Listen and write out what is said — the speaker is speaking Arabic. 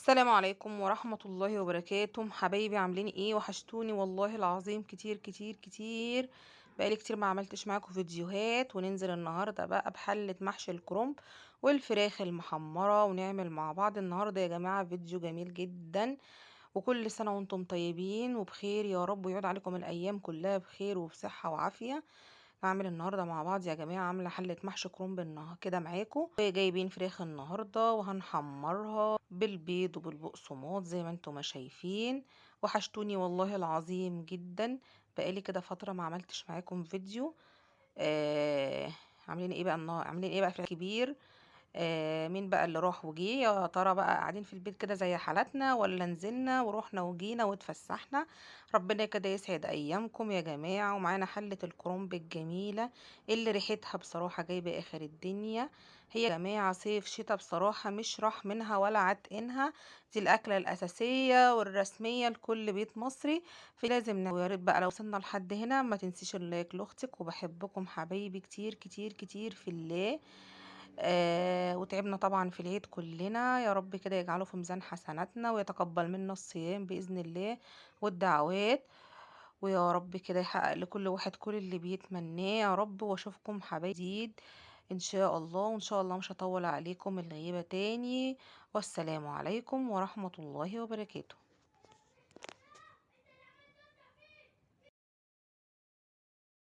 السلام عليكم ورحمة الله وبركاته، حبايبي عاملين ايه؟ وحشتوني والله العظيم كتير كتير كتير. بقالي كتير ما عملتش معاكم فيديوهات، وننزل النهاردة بقى بحلة محشي الكرنب والفراخ المحمرة، ونعمل مع بعض النهاردة يا جماعة فيديو جميل جدا. وكل سنة وانتم طيبين وبخير يا رب، ويعود عليكم الأيام كلها بخير وبصحة وعافية. هعمل النهارده مع بعض يا جماعه، عامله حله محشي كرنب كده معاكم. جايبين فراخ النهارده وهنحمرها بالبيض وبالبقسماط زي ما انتم ما شايفين. وحشتوني والله العظيم جدا. بقالي كده فتره ما عملتش معاكم فيديو. عاملين ايه بقى عاملين ايه بقى في الكبير؟ مين بقى اللي راح وجه يا ترى؟ بقى قاعدين في البيت كده زي حالاتنا، ولا نزلنا ورحنا وجينا واتفسحنا؟ ربنا كده يسعد ايامكم يا جماعة. ومعانا حلة الكرنب الجميلة اللي ريحتها بصراحة جايبة اخر الدنيا. هي يا جماعة صيف شتا بصراحة، مش راح منها ولا عتقنها. دي الأكلة الأساسية والرسمية لكل بيت مصري. في لازم ويا ريت بقى لو وصلنا لحد هنا ما تنسيش اللايك لأختك، وبحبكم حبايبي كتير كتير كتير في الله. وتعبنا طبعا في العيد كلنا، يا رب كده يجعله في ميزان حسناتنا ويتقبل منا الصيام بإذن الله والدعوات. ويا رب كده يحقق لكل واحد كل اللي بيتمناه يا رب. واشوفكم حبايب جديد ان شاء الله. وان شاء الله مش هطول عليكم الغيبة تاني. والسلام عليكم ورحمة الله وبركاته.